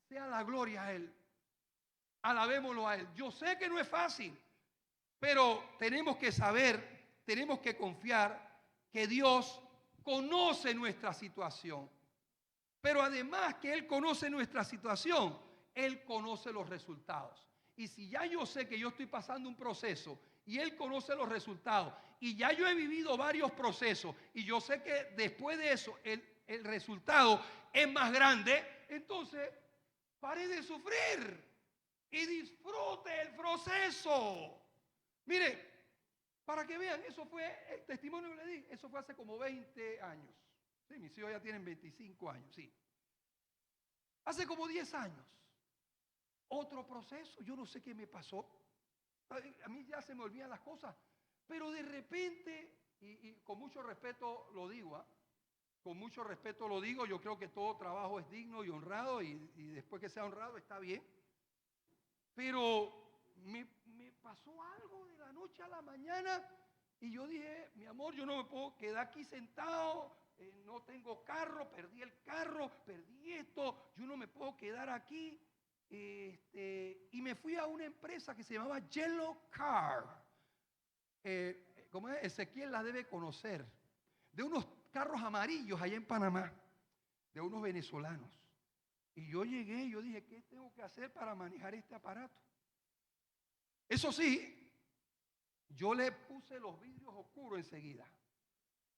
sea la gloria a Él, alabémoslo a Él. Yo sé que no es fácil, pero tenemos que saber, tenemos que confiar que Dios conoce nuestra situación. Pero además que Él conoce nuestra situación, Él conoce los resultados. Y si ya yo sé que yo estoy pasando un proceso y Él conoce los resultados, y ya yo he vivido varios procesos, y yo sé que después de eso el resultado es más grande, entonces pare de sufrir y disfrute el proceso. Mire, para que vean, eso fue el testimonio que le di, eso fue hace como 20 años. Sí, mis hijos ya tienen 25 años, sí. Hace como 10 años. Otro proceso, yo no sé qué me pasó. A mí ya se me olvidan las cosas. Pero de repente, y con mucho respeto lo digo, con mucho respeto lo digo, yo creo que todo trabajo es digno y honrado, y después que sea honrado está bien. Pero me pasó algo de la noche a la mañana y yo dije, mi amor, yo no me puedo quedar aquí sentado, no tengo carro, perdí el carro, perdí esto, yo no me puedo quedar aquí. Y me fui a una empresa que se llamaba Yellow Car. Como Ezequiel la debe conocer, de unos carros amarillos allá en Panamá, de unos venezolanos. Y yo llegué y yo dije, ¿qué tengo que hacer para manejar este aparato? Eso sí, yo le puse los vidrios oscuros enseguida.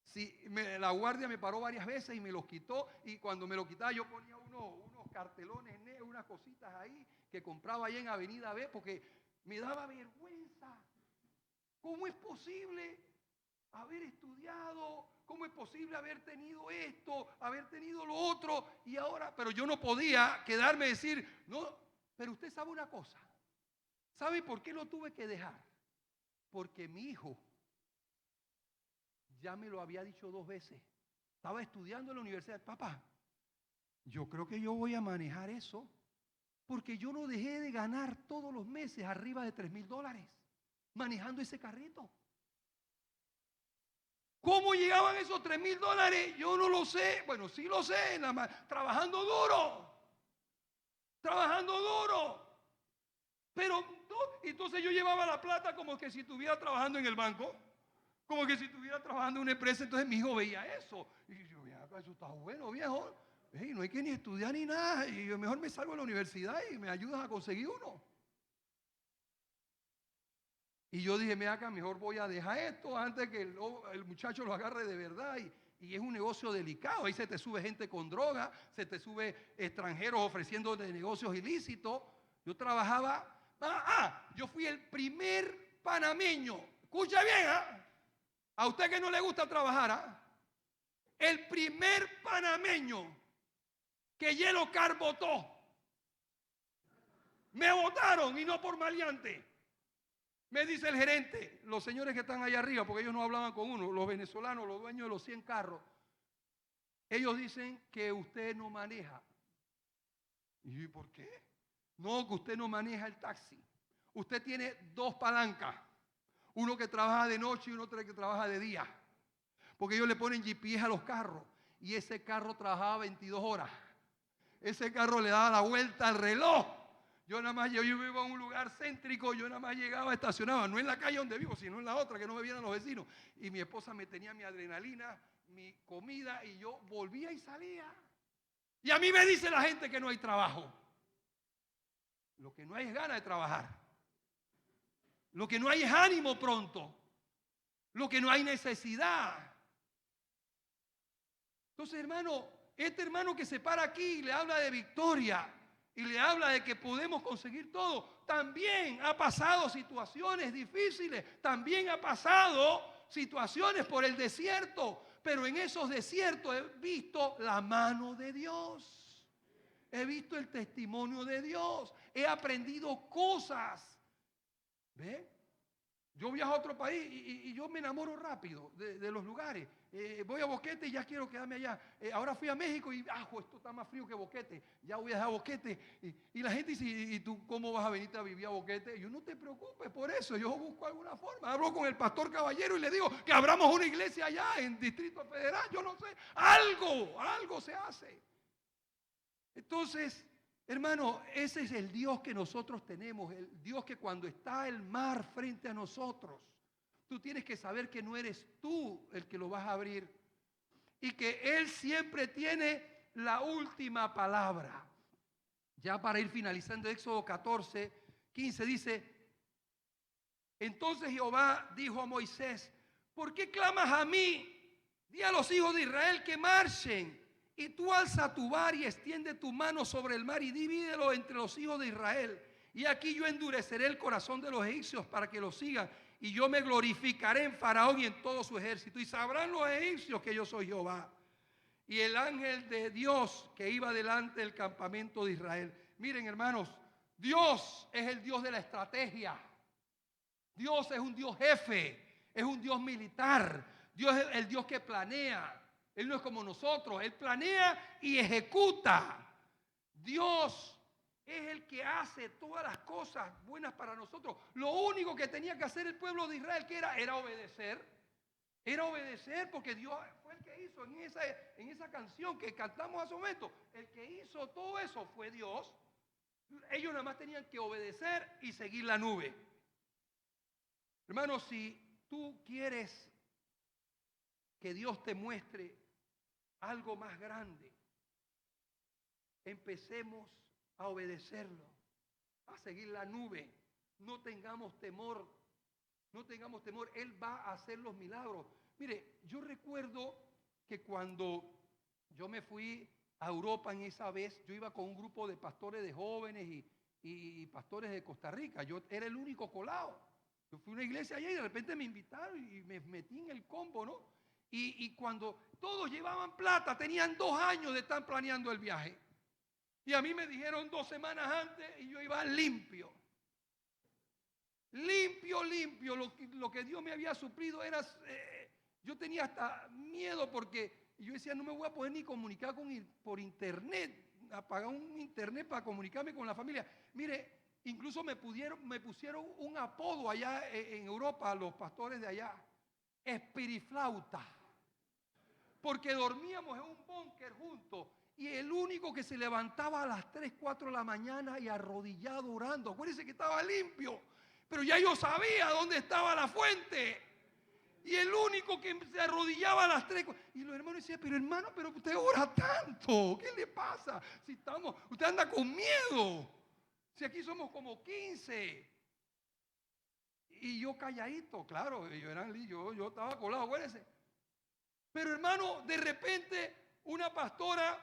Sí, la guardia me paró varias veces y me los quitó, y cuando me lo quitaba yo ponía unos cartelones negros, unas cositas ahí que compraba ahí en Avenida B, porque me daba vergüenza. ¿Cómo es posible haber estudiado? ¿Cómo es posible haber tenido esto, haber tenido lo otro? Y ahora, pero yo no podía quedarme y decir, no, pero usted sabe una cosa. ¿Sabe por qué lo tuve que dejar? Porque mi hijo ya me lo había dicho 2 veces. Estaba estudiando en la universidad. Papá, yo creo que yo voy a manejar eso, porque yo no dejé de ganar todos los meses arriba de $3,000 manejando ese carrito. ¿Cómo llegaban esos $3,000? Yo no lo sé. Bueno, sí lo sé, nada más, trabajando duro. Trabajando duro. Pero entonces yo llevaba la plata como que si estuviera trabajando en el banco, como que si estuviera trabajando en una empresa. Entonces mi hijo veía eso y yo, eso está bueno, viejo. No hay que ni estudiar ni nada, y yo mejor me salgo de la universidad y me ayudas a conseguir uno. Y yo dije, mira acá, mejor voy a dejar esto antes que el muchacho lo agarre de verdad. Y es un negocio delicado. Ahí se te sube gente con droga, se te sube extranjeros ofreciendo de negocios ilícitos. Yo trabajaba, yo fui el primer panameño. Escucha bien, a usted que no le gusta trabajar, el primer panameño que Yellow Car votó. Me votaron, y no por maleante. Me dice el gerente, los señores que están allá arriba, porque ellos no hablaban con uno, los venezolanos, los dueños de los 100 carros, ellos dicen que usted no maneja. ¿Y por qué? No, que usted no maneja el taxi. Usted tiene 2 palancas, uno que trabaja de noche y uno que trabaja de día. Porque ellos le ponen GPS a los carros, y ese carro trabajaba 22 horas. Ese carro le daba la vuelta al reloj. Yo vivo en un lugar céntrico, yo nada más llegaba, estacionaba, no en la calle donde vivo, sino en la otra, que no me vieran los vecinos. Y mi esposa me tenía mi adrenalina, mi comida y yo volvía y salía. Y a mí me dice la gente que no hay trabajo. Lo que no hay es ganas de trabajar. Lo que no hay es ánimo pronto. Lo que no hay necesidad. Entonces, hermano, este hermano que se para aquí y le habla de victoria y le habla de que podemos conseguir todo, también ha pasado situaciones difíciles, también ha pasado situaciones por el desierto, pero en esos desiertos he visto la mano de Dios. He visto el testimonio de Dios. He aprendido cosas. ¿Ve? Yo viajo a otro país y yo me enamoro rápido de los lugares. Voy a Boquete y ya quiero quedarme allá. Ahora fui a México y esto está más frío que Boquete. Ya voy a dejar Boquete. Y la gente dice, ¿y tú cómo vas a venirte a vivir a Boquete? Y yo, no te preocupes por eso. Yo busco alguna forma. Hablo con el pastor Caballero y le digo que abramos una iglesia allá en Distrito Federal. Yo no sé. Algo se hace. Entonces, hermano, ese es el Dios que nosotros tenemos, el Dios que cuando está el mar frente a nosotros, tú tienes que saber que no eres tú el que lo vas a abrir y que Él siempre tiene la última palabra. Ya para ir finalizando, Éxodo 14, 15 dice, entonces Jehová dijo a Moisés, ¿por qué clamas a mí? Di a los hijos de Israel que marchen. Y tú alza tu bar y extiende tu mano sobre el mar y divídelo entre los hijos de Israel. Y aquí yo endureceré el corazón de los egipcios para que lo sigan. Y yo me glorificaré en Faraón y en todo su ejército. Y sabrán los egipcios que yo soy Jehová. Y el ángel de Dios que iba delante del campamento de Israel. Miren, hermanos, Dios es el Dios de la estrategia. Dios es un Dios jefe. Es un Dios militar. Dios es el Dios que planea. Él no es como nosotros, Él planea y ejecuta. Dios es el que hace todas las cosas buenas para nosotros. Lo único que tenía que hacer el pueblo de Israel, ¿qué era? Era obedecer. Era obedecer porque Dios fue el que hizo en esa canción que cantamos hace un momento. El que hizo todo eso fue Dios. Ellos nada más tenían que obedecer y seguir la nube. Hermano, si tú quieres que Dios te muestre algo más grande, empecemos a obedecerlo, a seguir la nube. No tengamos temor, no tengamos temor. Él va a hacer los milagros. Mire, yo recuerdo que cuando yo me fui a Europa en esa vez, yo iba con un grupo de pastores de jóvenes y pastores de Costa Rica. Yo era el único colado. Yo fui a una iglesia allá y de repente me invitaron y me metí en el combo, ¿no? Y cuando todos llevaban plata, tenían 2 años de estar planeando el viaje. Y a mí me dijeron 2 semanas antes y yo iba limpio. Limpio. Lo que Dios me había suplido era... yo tenía hasta miedo porque yo decía, no me voy a poder ni comunicar por internet. Apagar un internet para comunicarme con la familia. Mire, incluso me pusieron un apodo allá en Europa, los pastores de allá. Espiriflauta. Porque dormíamos en un búnker juntos y el único que se levantaba a las 3, 4 de la mañana y arrodillado orando. Acuérdense que estaba limpio, pero ya yo sabía dónde estaba la fuente. Y el único que se arrodillaba a las 3. Y los hermanos decían, pero usted ora tanto. ¿Qué le pasa? Usted anda con miedo. Si aquí somos como 15. Y yo calladito, claro, yo estaba colado, acuérdense. Pero hermano, de repente una pastora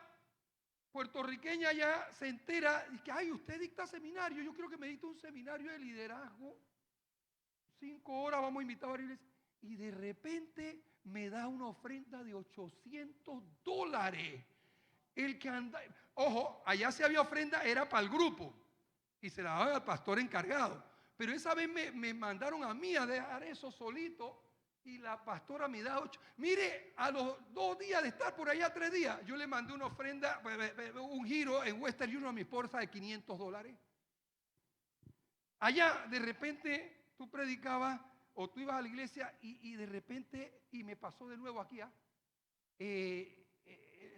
puertorriqueña ya se entera y que, ay, usted dicta seminario. Yo creo que me dicta un seminario de liderazgo. 5 horas vamos a invitar a la iglesia. Y de repente me da una ofrenda de $800. El que anda, ojo, allá si había ofrenda era para el grupo y se la daba al pastor encargado. Pero esa vez me mandaron a mí a dejar eso solito. Y la pastora me da 8. Mire, a los 2 días de estar por allá, 3 días, yo le mandé una ofrenda, un giro en Western Union a mi esposa de $500. Allá, de repente, tú predicabas o tú ibas a la iglesia y de repente, y me pasó de nuevo aquí,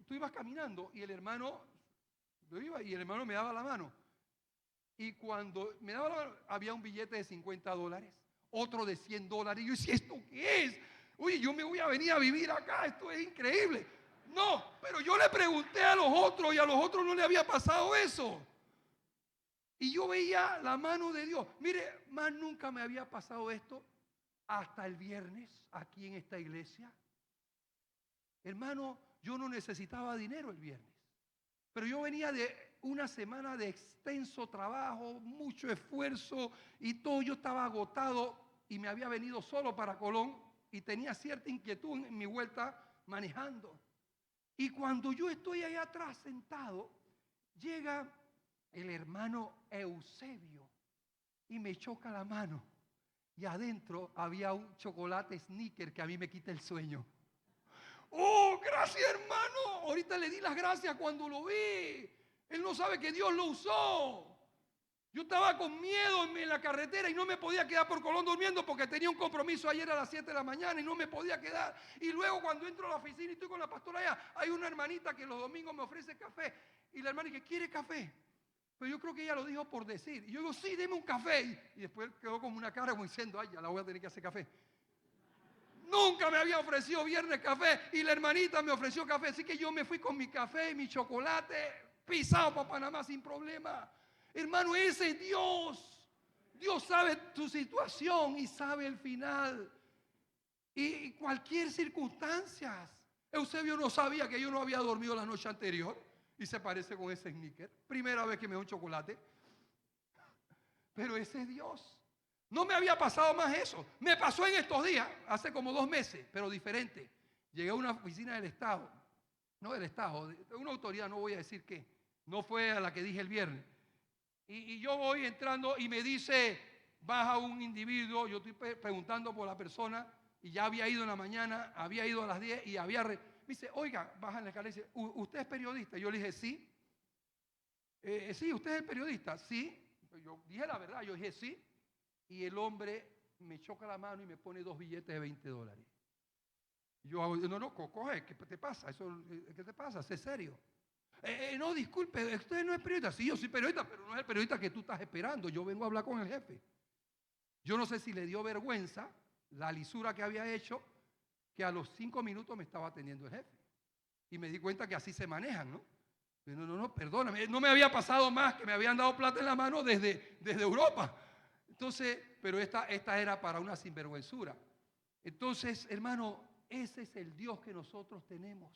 tú ibas caminando y el hermano, yo iba y el hermano me daba la mano. Y cuando me daba la mano, había un billete de $50. Otro de $100. Y yo decía, ¿esto qué es? Uy, yo me voy a venir a vivir acá, esto es increíble. No, pero yo le pregunté a los otros y a los otros no le había pasado eso. Y yo veía la mano de Dios. Mire, más nunca me había pasado esto hasta el viernes aquí en esta iglesia. Hermano, yo no necesitaba dinero el viernes, pero yo venía de una semana de extenso trabajo, mucho esfuerzo y todo. Yo estaba agotado y me había venido solo para Colón y tenía cierta inquietud en mi vuelta manejando. Y cuando yo estoy ahí atrás sentado, llega el hermano Eusebio y me choca la mano. Y adentro había un chocolate Snickers que a mí me quita el sueño. ¡Oh, gracias, hermano! Ahorita le di las gracias cuando lo vi. Él no sabe que Dios lo usó. Yo estaba con miedo en la carretera y no me podía quedar por Colón durmiendo porque tenía un compromiso ayer a las 7 de la mañana y no me podía quedar. Y luego cuando entro a la oficina y estoy con la pastora allá, hay una hermanita que los domingos me ofrece café. Y la hermana dice, ¿quiere café? Pero yo creo que ella lo dijo por decir. Y yo digo, sí, deme un café. Y después quedó como una cara como diciendo, ay, ya la voy a tener que hacer café. Nunca me había ofrecido viernes café y la hermanita me ofreció café. Así que yo me fui con mi café y mi chocolate pisado para Panamá sin problema. Hermano, ese es Dios. Dios sabe tu situación y sabe el final. Y cualquier circunstancia. Eusebio no sabía que yo no había dormido la noche anterior. Y se parece con ese sneaker. Primera vez que me da un chocolate. Pero ese es Dios. No me había pasado más eso. Me pasó en estos días, hace como 2 meses, pero diferente. Llegué a una oficina del Estado. No del Estado, de una autoridad, no voy a decir qué. No fue a la que dije el viernes. Y yo voy entrando y me dice, baja un individuo, yo estoy preguntando por la persona, y ya había ido en la mañana, había ido a las 10 y me dice, oiga, baja en la escalera y dice, ¿usted es periodista? Yo le dije, sí. Sí, ¿usted es periodista? Sí. Yo dije la verdad, yo dije, sí. Y el hombre me choca la mano y me pone 2 billetes de $20. Yo hago, no, coge, ¿qué te pasa? ¿Qué te pasa? ¿Es serio? No, disculpe, usted no es periodista. Sí, yo soy periodista, pero no es el periodista que tú estás esperando. Yo vengo a hablar con el jefe. Yo no sé si le dio vergüenza la lisura que había hecho, que a los 5 minutos me estaba atendiendo el jefe. Y me di cuenta que así se manejan, ¿no? No, perdóname. No me había pasado más que me habían dado plata en la mano desde Europa. Entonces, pero esta era para una sinvergüenzura. Entonces, hermano, ese es el Dios que nosotros tenemos.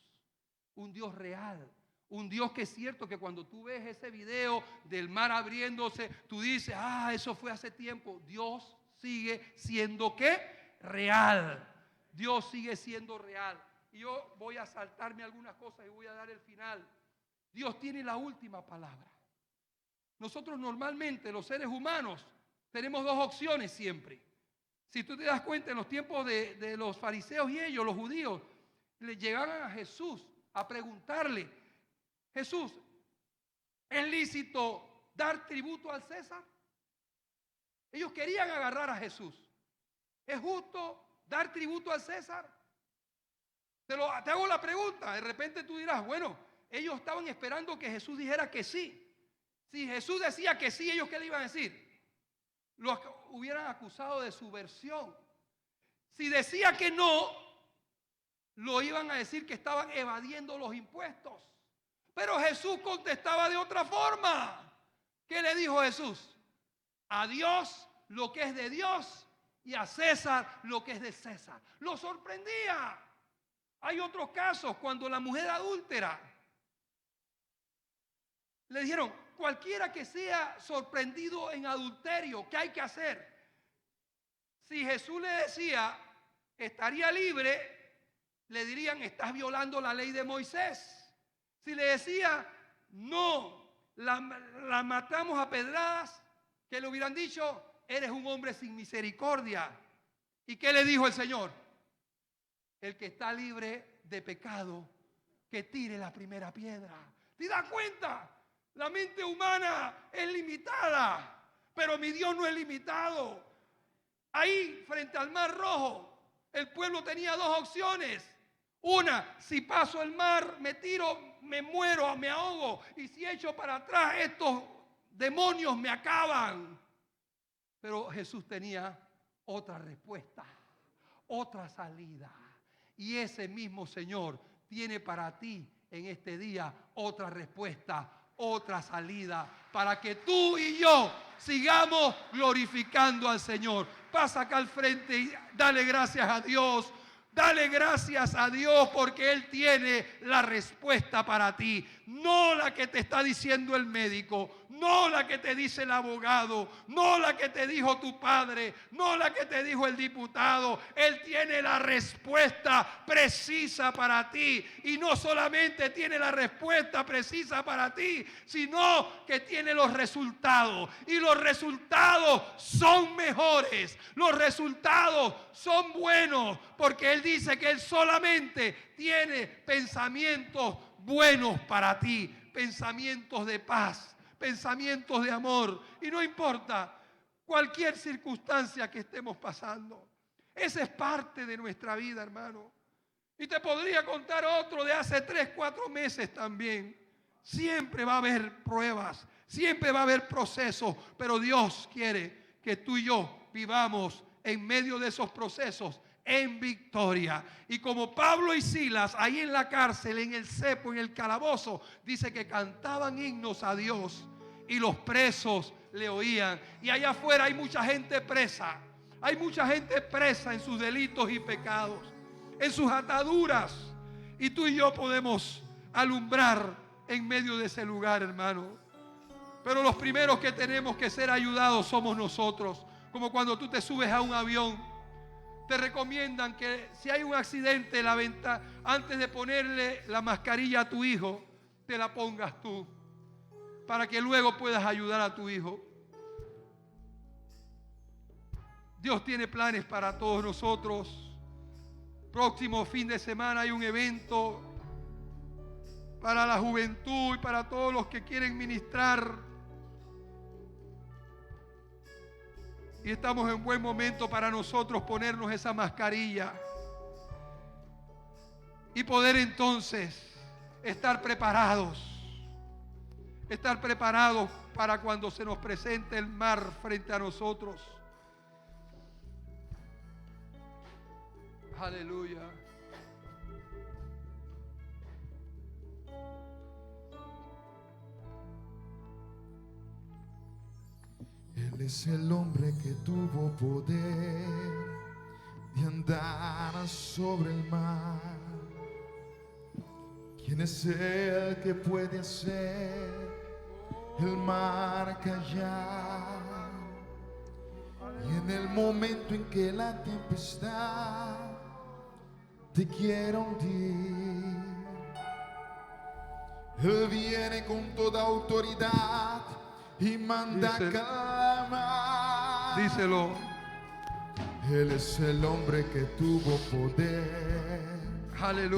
Un Dios real. Un Dios que es cierto que cuando tú ves ese video del mar abriéndose, tú dices, eso fue hace tiempo. Dios sigue siendo ¿qué? Real. Dios sigue siendo real. Y yo voy a saltarme algunas cosas y voy a dar el final. Dios tiene la última palabra. Nosotros normalmente, los seres humanos, tenemos 2 opciones siempre. Si tú te das cuenta, en los tiempos de los fariseos y ellos, los judíos, le llegaban a Jesús a preguntarle, Jesús, ¿es lícito dar tributo al César? Ellos querían agarrar a Jesús. ¿Es justo dar tributo al César? Te hago la pregunta. De repente tú dirás, bueno, ellos estaban esperando que Jesús dijera que sí. Si Jesús decía que sí, ¿ellos qué le iban a decir? Los hubieran acusado de subversión. Si decía que no, lo iban a decir que estaban evadiendo los impuestos. Pero Jesús contestaba de otra forma. ¿Qué le dijo Jesús? A Dios lo que es de Dios y a César lo que es de César. Lo sorprendía. Hay otros casos cuando la mujer adúltera le dijeron, cualquiera que sea sorprendido en adulterio, ¿qué hay que hacer? Si Jesús le decía, estaría libre, le dirían, estás violando la ley de Moisés. Si le decía, no, la matamos a pedradas, ¿qué le hubieran dicho? Eres un hombre sin misericordia. ¿Y qué le dijo el Señor? El que está libre de pecado, que tire la primera piedra. ¿Te das cuenta? La mente humana es limitada, pero mi Dios no es limitado. Ahí, frente al Mar Rojo, el pueblo tenía 2 opciones. Una, si paso el mar, me tiro, me muero, me ahogo. Y si echo para atrás, estos demonios me acaban. Pero Jesús tenía otra respuesta. otra salida. Y ese mismo Señor tiene para ti en este día otra respuesta, otra salida, para que tú y yo sigamos glorificando al Señor. Pasa acá al frente y dale gracias a Dios. Dale gracias a Dios porque Él tiene la respuesta para ti. No la que te está diciendo el médico, no la que te dice el abogado, no la que te dijo tu padre, no la que te dijo el diputado. Él tiene la respuesta precisa para ti. Y no solamente tiene la respuesta precisa para ti, sino que tiene los resultados. Y los resultados son mejores. Los resultados son buenos porque Él dice que Él solamente tiene pensamientos buenos para ti, pensamientos de paz, pensamientos de amor. Y no importa cualquier circunstancia que estemos pasando. Esa es parte de nuestra vida, hermano. Y te podría contar otro de hace 3, 4 meses también. Siempre va a haber pruebas, siempre va a haber procesos, pero Dios quiere que tú y yo vivamos en medio de esos procesos en victoria. Y como Pablo y Silas ahí en la cárcel, en el cepo, en el calabozo, dice que cantaban himnos a Dios y los presos le oían. Y allá afuera hay mucha gente presa. Hay mucha gente presa en sus delitos y pecados, en sus ataduras. Y tú y yo podemos alumbrar en medio de ese lugar, hermano. Pero los primeros que tenemos que ser ayudados somos nosotros. Como cuando tú te subes a un avión, te recomiendan que si hay un accidente en la ventana, antes de ponerle la mascarilla a tu hijo, te la pongas tú, para que luego puedas ayudar a tu hijo. Dios tiene planes para todos nosotros. Próximo fin de semana hay un evento para la juventud y para todos los que quieren ministrar. Y estamos en buen momento para nosotros ponernos esa mascarilla y poder entonces estar preparados para cuando se nos presente el mar frente a nosotros. Aleluya. Él es el hombre que tuvo poder de andar sobre el mar. ¿Quién es el que puede hacer el mar callar? Y en el momento en que la tempestad te quiera hundir, Él viene con toda autoridad y manda calmar. Díselo. Él es el hombre que tuvo poder. Aleluya.